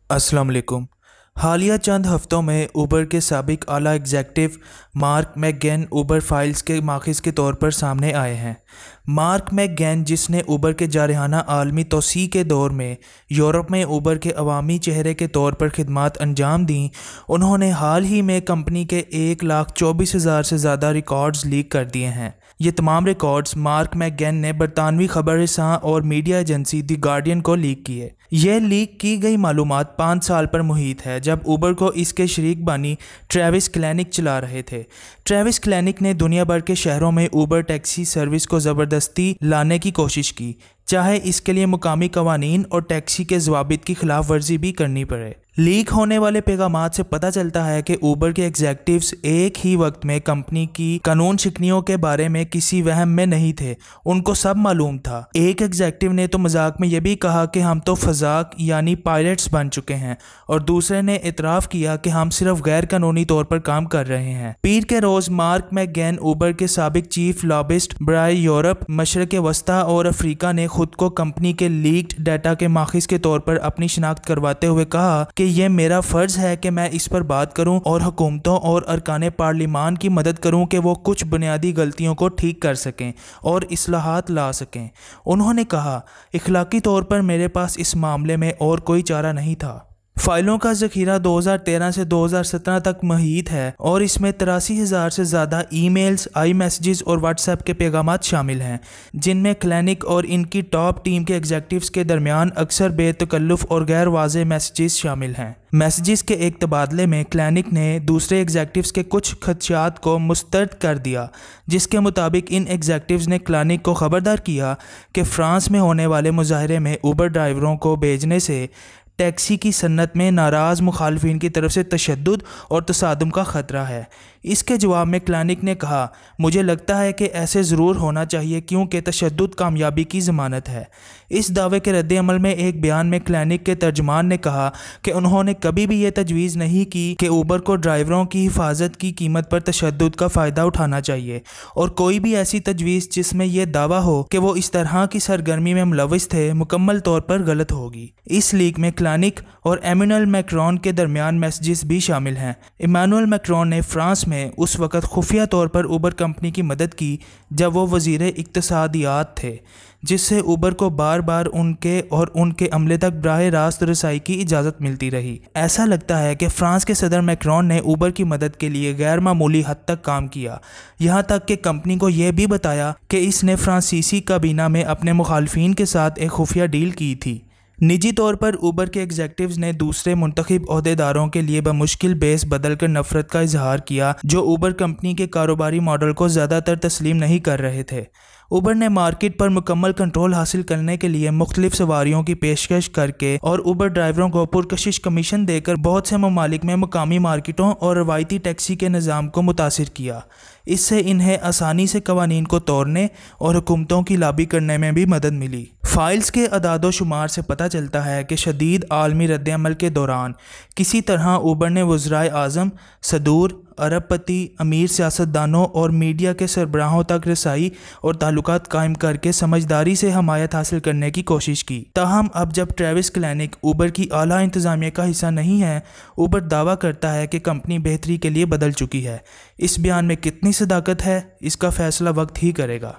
अस्सलाम वालेकुम। हालिया चंद हफ्तों में उबर के साबिक आला एग्जेक्टिव मार्क मैकगेन उबर फाइल्स के माखिज़ के तौर पर सामने आए हैं। मार्क मैकगेन, जिसने उबर के जारहाना आलमी तोसी के दौर में यूरोप में उबर के अवामी चेहरे के तौर पर खिदमात अंजाम दी, उन्होंने हाल ही में कंपनी के 1,24,000 से ज़्यादा रिकॉर्ड्स लीक कर दिए हैं। ये तमाम रिकॉर्ड्स मार्क मैकगेन ने बरतानवी खबररसां और मीडिया एजेंसी दी गार्डियन को लीक किए। यह लीक की गई मालूमात 5 साल पर मुहित है, जब उबर को इसके शरीक बानी ट्रेविस क्लैनिक चला रहे थे। ट्रेविस क्लैनिक ने दुनिया भर के शहरों में उबर टैक्सी सर्विस को ज़बरदस्ती लाने की कोशिश की, चाहे इसके लिए मुकामी कवानीन और टैक्सी के ज़वाबित की खिलाफ वर्जी भी करनी पड़े। लीक होने वाले पैगामात से पता चलता है कि उबर के एग्जेक्टिव्स एक ही वक्त में कंपनी की कानून शिकनियों के बारे में किसी वहम में नहीं थे, उनको सब मालूम था। एक एग्जेक्टिव ने तो मजाक में यह भी कहा कि हम तो फजाक यानी पायलट्स बन चुके हैं, और दूसरे ने इतराफ़ किया कि हम सिर्फ गैर कानूनी तौर पर काम कर रहे हैं। पीर के रोज़ मार्क मैकगेन, उबर के साबिक चीफ लॉबिस्ट बराए यूरोप, मशरक़ वस्ता और अफ्रीका ने खुद को कंपनी के लीक्ड डाटा के माखिज़ के तौर पर अपनी शिनाख्त करवाते हुए कहा कि यह मेरा फ़र्ज़ है कि मैं इस पर बात करूं और हुकूमतों और अरकान पार्लिमान की मदद करूं कि वो कुछ बुनियादी गलतियों को ठीक कर सकें और इस्लाहात ला सकें। उन्होंने कहा, इखलाकी तौर पर मेरे पास इस मामले में और कोई चारा नहीं था। फाइलों का ज़ख़ीरा 2013 से 2017 तक महीत है और इसमें 83,000 से ज़्यादा ईमेल्स, आई मैसेजेस और व्हाट्सएप के पैगामात शामिल हैं, जिनमें क्लिनिक और इनकी टॉप टीम के एग्जेक्टिव्स के दरमियान अक्सर बेतकल्लुफ़ और गैर वाज़ेह मैसेजेस शामिल हैं। मैसेजेस के एक तबादले में क्लिनिक ने दूसरे एग्जेक्टिव्स के कुछ खदशात को मुस्तरद कर दिया, जिसके मुताबिक इन एग्जेक्टिव्स ने क्लिनिक को खबरदार किया कि फ़्रांस में होने वाले मुजाहरे में उबर ड्राइवरों को भेजने से टैक्सी की सन्नत में नाराज़ मुखालफिन की तरफ से तशद्दुद और तसादुम का ख़तरा है। इसके जवाब में क्लिनिक ने कहा, मुझे लगता है कि ऐसे ज़रूर होना चाहिए क्योंकि तशद्दुद कामयाबी की ज़मानत है। इस दावे के रद्द अमल में एक बयान में क्लिनिक के तर्जमान ने कहा कि उन्होंने कभी भी ये तजवीज़ नहीं की कि उबर को ड्राइवरों की हिफाजत की कीमत पर तशद्दुद का फ़ायदा उठाना चाहिए, और कोई भी ऐसी तजवीज़ जिसमें यह दावा हो कि वो इस तरह की सरगर्मी में मुलविस थे मुकम्मल तौर पर गलत होगी। इस लीक में क्लिनिक और इमैनुअल मैक्रोन के दरमियान मैसेजेस भी शामिल हैं। इमैनुअल मैक्रोन ने फ्रांस में उस वक़्त खुफिया तौर पर उबर कंपनी की मदद की जब वो वज़ीर इक्तिसादियात थे, जिससे उबर को बार बार उनके और उनके अमले तक बराह रास्त रसाई की इजाज़त मिलती रही। ऐसा लगता है कि फ्रांस के सदर मैक्रोन ने उबर की मदद के लिए गैर मामूली हद तक काम किया, यहाँ तक कि कंपनी को यह भी बताया कि इसने फ्रांसीसी काबीना में अपने मुखालफिन के साथ एक खुफिया डील की थी। निजी तौर पर उबर के एग्जेक्टिव्स ने दूसरे मुंतखब ओहदेदारों के लिए बमुश्किल बेस बदल कर नफरत का इजहार किया, जो उबर कंपनी के कारोबारी मॉडल को ज़्यादातर तस्लीम नहीं कर रहे थे। उबर ने मार्केट पर मुकम्मल कंट्रोल हासिल करने के लिए मुख्तलिफ सवारियों की पेशकश करके और उबर ड्राइवरों को पुरकशिश कमीशन देकर बहुत से ममालिक में मुकामी मार्केटों और रवायती टैक्सी के निज़ाम को मुतासिर किया। इससे इन्हें आसानी से कवानीन को तोड़ने और हुकूमतों की लॉबी करने में भी मदद मिली। फाइल्स के अदादो शुमार से पता चलता है कि शदीद आलमी रद्द-ए-अमल के दौरान किसी तरह उबर ने वज़राए आज़म, सदूर, अरबपति, अमीर सियासतदानों और मीडिया के सरबराहों तक रसाई और ताल्लुकात कायम करके समझदारी से हमायत हासिल करने की कोशिश की। ताहम अब जब ट्रेविस क्लैनिक उबर की आला इंतज़ामिया का हिस्सा नहीं है, उबर दावा करता है कि कंपनी बेहतरी के लिए बदल चुकी है। इस बयान में कितनी सदाकत है, इसका फ़ैसला वक्त ही करेगा।